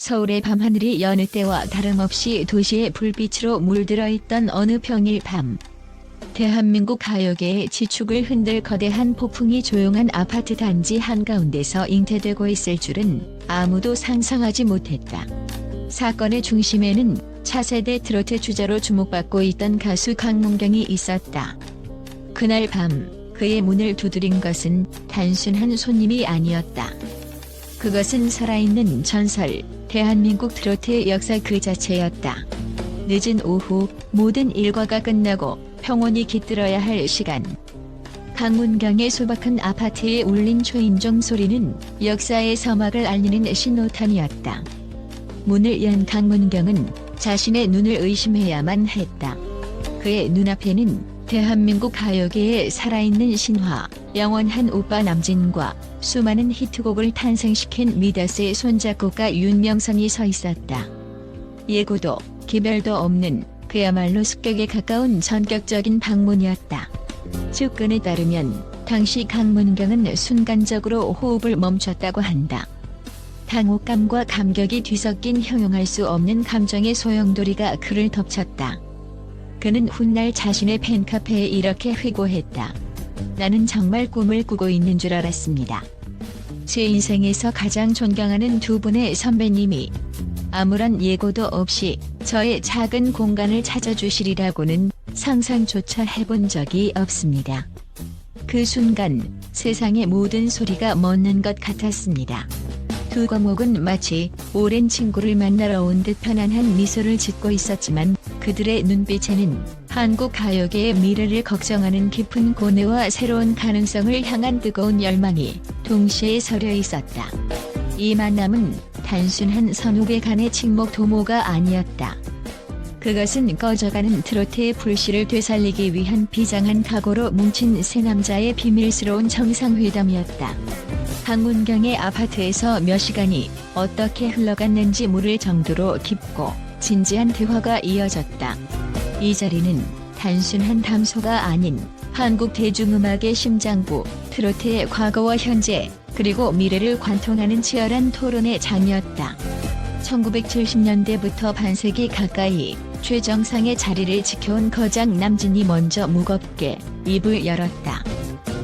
서울의 밤하늘이 여느 때와 다름없이 도시의 불빛으로 물들어 있던 어느 평일 밤. 대한민국 가요계의 지축을 흔들 거대한 폭풍이 조용한 아파트 단지 한가운데서 잉태되고 있을 줄은 아무도 상상하지 못했다. 사건의 중심에는 차세대 트로트 주자로 주목받고 있던 가수 강문경이 있었다. 그날 밤 그의 문을 두드린 것은 단순한 손님이 아니었다. 그것은 살아있는 전설, 대한민국 트로트의 역사 그 자체였다. 늦은 오후 모든 일과가 끝나고 평온이 깃들어야 할 시간. 강문경의 소박한 아파트에 울린 초인종 소리는 역사의 서막을 알리는 신호탄이었다. 문을 연 강문경은 자신의 눈을 의심해야만 했다. 그의 눈앞에는 대한민국 가요계의 살아있는 신화, 영원한 오빠 남진과 수많은 히트곡을 탄생시킨 미다스의 손작곡가 윤명선이 서 있었다. 예고도 기별도 없는 그야말로 습격에 가까운 전격적인 방문이었다. 측근에 따르면 당시 강문경은 순간적으로 호흡을 멈췄다고 한다. 당혹감과 감격이 뒤섞인 형용할 수 없는 감정의 소용돌이가 그를 덮쳤다. 그는 훗날 자신의 팬카페에 이렇게 회고했다. 나는 정말 꿈을 꾸고 있는 줄 알았습니다. 제 인생에서 가장 존경하는 두 분의 선배님이 아무런 예고도 없이 저의 작은 공간을 찾아주시리라고는 상상조차 해본 적이 없습니다. 그 순간 세상의 모든 소리가 멎는 것 같았습니다. 두 과목은 마치 오랜 친구를 만나러 온 듯 편안한 미소를 짓고 있었지만 그들의 눈빛에는 한국 가요계의 미래를 걱정하는 깊은 고뇌와 새로운 가능성을 향한 뜨거운 열망이 동시에 서려 있었다. 이 만남은 단순한 선후배 간의 친목 도모가 아니었다. 그것은 꺼져가는 트로트의 불씨를 되살리기 위한 비장한 각오로 뭉친 세 남자의 비밀스러운 정상회담이었다. 강문경의 아파트에서 몇 시간이 어떻게 흘러갔는지 모를 정도로 깊고 진지한 대화가 이어졌다. 이 자리는 단순한 담소가 아닌 한국 대중음악의 심장부, 트로트의 과거와 현재, 그리고 미래를 관통하는 치열한 토론의 장이었다. 1970년대부터 반세기 가까이 최정상의 자리를 지켜온 거장 남진이 먼저 무겁게 입을 열었다.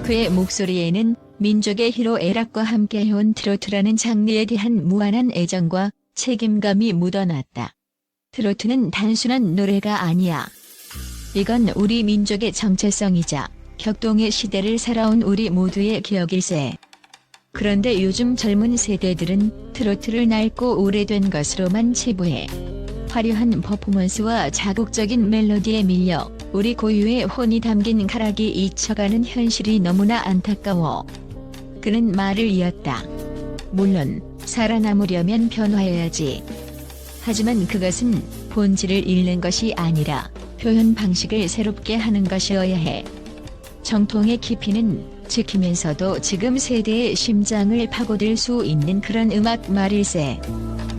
그의 목소리에는 민족의 희로 애락과 함께 해온 트로트라는 장르에 대한 무한한 애정과 책임감이 묻어났다. 트로트는 단순한 노래가 아니야. 이건 우리 민족의 정체성이자 격동의 시대를 살아온 우리 모두의 기억일세. 그런데 요즘 젊은 세대들은 트로트를 낡고 오래된 것으로만 치부해 화려한 퍼포먼스와 자극적인 멜로디에 밀려 우리 고유의 혼이 담긴 가락이 잊혀가는 현실이 너무나 안타까워. 그는 말을 이었다. 물론 살아남으려면 변화해야지. 하지만 그것은 본질을 잃는 것이 아니라 표현 방식을 새롭게 하는 것이어야 해. 정통의 깊이는 지키면서도 지금 세대의 심장을 파고들 수 있는 그런 음악 말일세.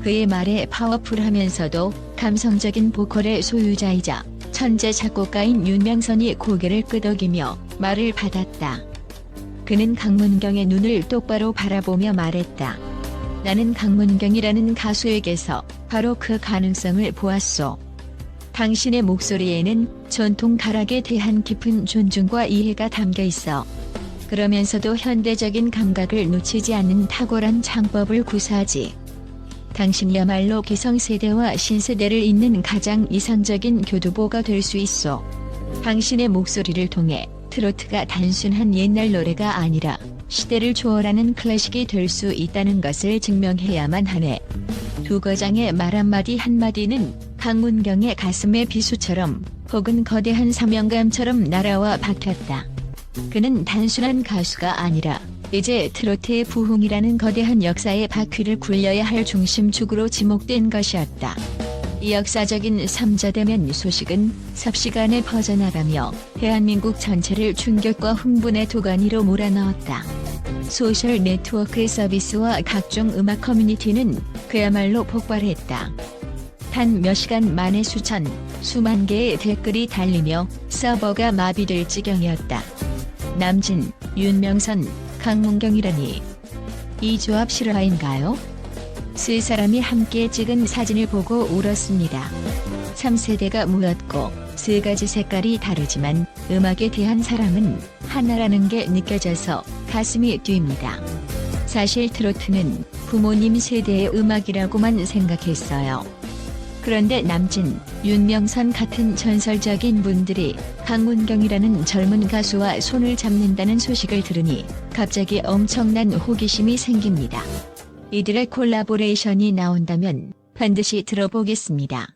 그의 말에 파워풀하면서도 감성적인 보컬의 소유자이자 천재 작곡가인 윤명선이 고개를 끄덕이며 말을 받았다. 그는 강문경의 눈을 똑바로 바라보며 말했다. 나는 강문경이라는 가수에게서 바로 그 가능성을 보았소. 당신의 목소리에는 전통 가락에 대한 깊은 존중과 이해가 담겨 있어. 그러면서도 현대적인 감각을 놓치지 않는 탁월한 창법을 구사하지. 당신이야말로 기성세대와 신세대를 잇는 가장 이상적인 교두보가 될 수 있어. 당신의 목소리를 통해 트로트가 단순한 옛날 노래가 아니라 시대를 초월하는 클래식이 될 수 있다는 것을 증명해야만 하네. 두 거장의 말 한마디 한마디는 강문경의 가슴의 비수처럼 혹은 거대한 사명감처럼 날아와 박혔다. 그는 단순한 가수가 아니라 이제 트로트의 부흥이라는 거대한 역사의 바퀴를 굴려야 할 중심축으로 지목된 것이었다. 이 역사적인 삼자대면 소식은 삽시간에 퍼져나가며 대한민국 전체를 충격과 흥분의 도가니로 몰아넣었다. 소셜 네트워크 서비스와 각종 음악 커뮤니티는 그야말로 폭발했다. 단 몇 시간 만에 수만 개의 댓글이 달리며 서버가 마비될 지경이었다. 남진, 윤명선, 강문경이라니. 이 조합 실화인가요? 세 사람이 함께 찍은 사진을 보고 울었습니다. 3세대가 모였고 세 가지 색깔이 다르지만 음악에 대한 사랑은 하나라는 게 느껴져서 가슴이 뛰입니다. 사실 트로트는 부모님 세대의 음악이라고만 생각했어요. 그런데 남진, 윤명선 같은 전설적인 분들이 강문경이라는 젊은 가수와 손을 잡는다는 소식을 들으니 갑자기 엄청난 호기심이 생깁니다. 이들의 콜라보레이션이 나온다면 반드시 들어보겠습니다.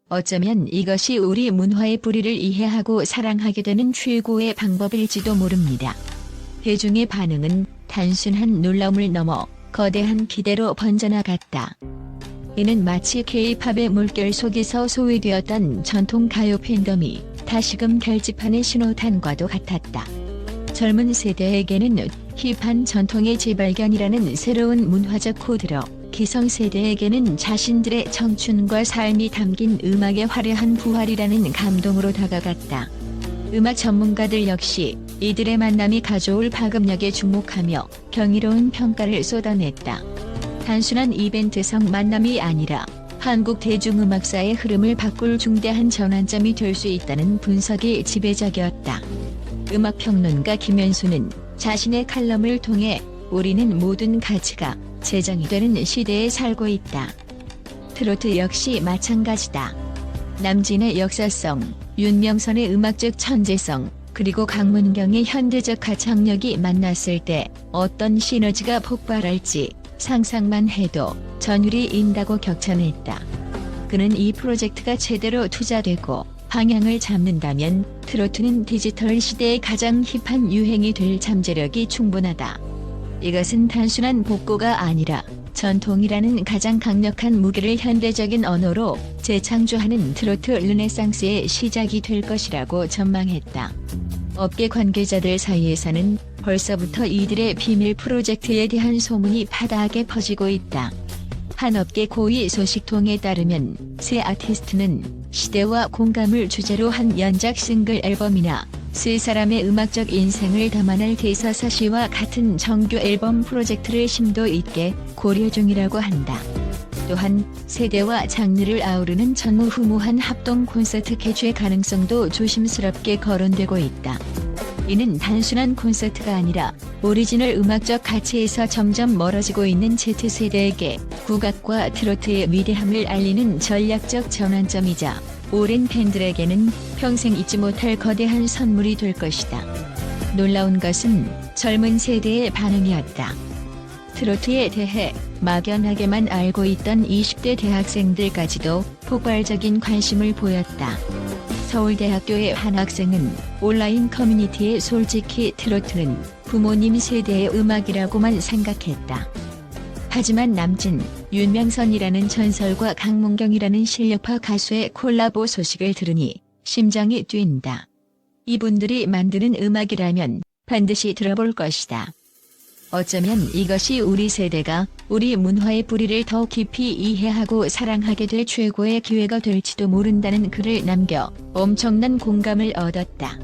어쩌면 이것이 우리 문화의 뿌리를 이해하고 사랑하게 되는 최고의 방법일지도 모릅니다. 대중의 반응은 단순한 놀라움을 넘어 거대한 기대로 번져나갔다. 이는 마치 K-팝의 물결 속에서 소외되었던 전통 가요 팬덤이 다시금 결집하는 신호탄과도 같았다. 젊은 세대에게는 힙한 전통의 재발견이라는 새로운 문화적 코드로, 기성세대에게는 자신들의 청춘과 삶이 담긴 음악의 화려한 부활이라는 감동으로 다가갔다. 음악 전문가들 역시 이들의 만남이 가져올 파급력에 주목하며 경이로운 평가를 쏟아냈다. 단순한 이벤트성 만남이 아니라 한국 대중음악사의 흐름을 바꿀 중대한 전환점이 될 수 있다는 분석이 지배적이었다. 음악평론가 김현수는 자신의 칼럼을 통해 우리는 모든 가치가 재정이 되는 시대에 살고 있다. 트로트 역시 마찬가지다. 남진의 역사성, 윤명선의 음악적 천재성, 그리고 강문경의 현대적 가창력이 만났을 때 어떤 시너지가 폭발할지 상상만 해도 전율이 인다고 격찬했다. 그는 이 프로젝트가 제대로 투자되고 방향을 잡는다면 트로트는 디지털 시대의 가장 힙한 유행이 될 잠재력이 충분하다. 이것은 단순한 복고가 아니라 전통이라는 가장 강력한 무게를 현대적인 언어로 재창조하는 트로트 르네상스의 시작이 될 것이라고 전망했다. 업계 관계자들 사이에서는 벌써부터 이들의 비밀 프로젝트에 대한 소문이 파다하게 퍼지고 있다. 한 업계 고위 소식통에 따르면 세 아티스트는 시대와 공감을 주제로 한 연작 싱글 앨범이나 세 사람의 음악적 인생을 담아낼 대서사시와 같은 정규 앨범 프로젝트를 심도 있게 고려 중이라고 한다. 또한 세대와 장르를 아우르는 전무후무한 합동 콘서트 개최 가능성도 조심스럽게 거론되고 있다. 이는 단순한 콘서트가 아니라 오리지널 음악적 가치에서 점점 멀어지고 있는 Z세대에게 국악과 트로트의 위대함을 알리는 전략적 전환점이자 오랜 팬들에게는 평생 잊지 못할 거대한 선물이 될 것이다. 놀라운 것은 젊은 세대의 반응이었다. 트로트에 대해 막연하게만 알고 있던 20대 대학생들까지도 폭발적인 관심을 보였다. 서울대학교의 한 학생은 온라인 커뮤니티에 솔직히 트로트는 부모님 세대의 음악이라고만 생각했다. 하지만 남진, 윤명선이라는 전설과 강문경이라는 실력파 가수의 콜라보 소식을 들으니 심장이 뛴다. 이분들이 만드는 음악이라면 반드시 들어볼 것이다. 어쩌면 이것이 우리 세대가 우리 문화의 뿌리를 더 깊이 이해하고 사랑하게 될 최고의 기회가 될지도 모른다는 글을 남겨 엄청난 공감을 얻었다.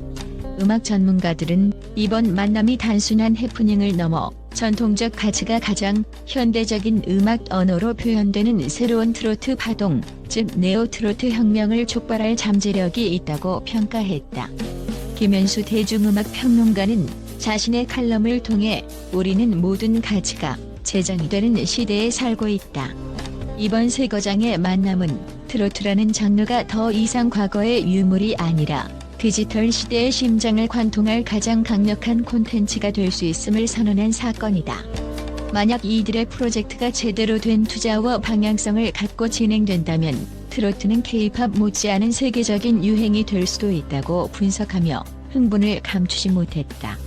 음악 전문가들은 이번 만남이 단순한 해프닝을 넘어 전통적 가치가 가장 현대적인 음악 언어로 표현되는 새로운 트로트 파동, 즉 네오 트로트 혁명을 촉발할 잠재력이 있다고 평가했다. 김현수 대중음악 평론가는 자신의 칼럼을 통해 우리는 모든 가치가 재정이 되는 시대에 살고 있다. 이번 세 거장의 만남은 트로트라는 장르가 더 이상 과거의 유물이 아니라 디지털 시대의 심장을 관통할 가장 강력한 콘텐츠가 될 수 있음을 선언한 사건이다. 만약 이들의 프로젝트가 제대로 된 투자와 방향성을 갖고 진행된다면 트로트는 K-팝 못지않은 세계적인 유행이 될 수도 있다고 분석하며 흥분을 감추지 못했다.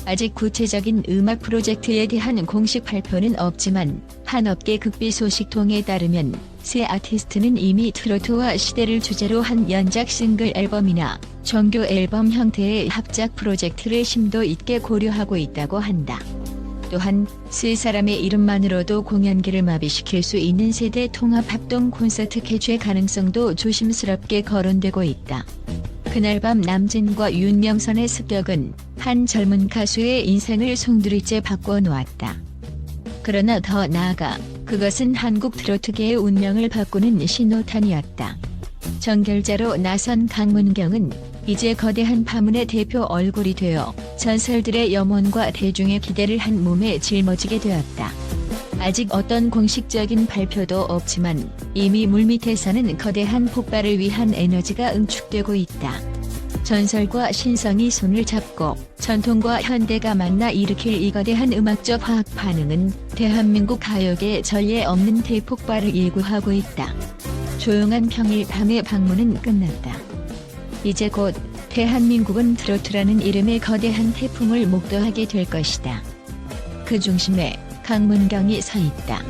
아직 구체적인 음악 프로젝트에 대한 공식 발표는 없지만 한 업계 극비 소식통에 따르면 세 아티스트는 이미 트로트와 시대를 주제로 한 연작 싱글 앨범이나 정규 앨범 형태의 합작 프로젝트를 심도 있게 고려하고 있다고 한다. 또한 세 사람의 이름만으로도 공연기를 마비시킬 수 있는 세대 통합 합동 콘서트 개최 가능성도 조심스럽게 거론되고 있다. 그날 밤 남진과 윤명선의 습격은 한 젊은 가수의 인생을 송두리째 바꿔놓았다. 그러나 더 나아가 그것은 한국 트로트계의 운명을 바꾸는 신호탄이었다. 정결자로 나선 강문경은 이제 거대한 파문의 대표 얼굴이 되어 전설들의 염원과 대중의 기대를 한 몸에 짊어지게 되었다. 아직 어떤 공식적인 발표도 없지만 이미 물밑에서는 거대한 폭발을 위한 에너지가 응축되고 있다. 전설과 신성이 손을 잡고 전통과 현대가 만나 일으킬 이 거대한 음악적 화학 반응은 대한민국 가요계의 전례 없는 대폭발을 예고하고 있다. 조용한 평일 밤의 방문은 끝났다. 이제 곧 대한민국은 트로트라는 이름의 거대한 태풍을 목도하게 될 것이다. 그 중심에 강문경이 서 있다.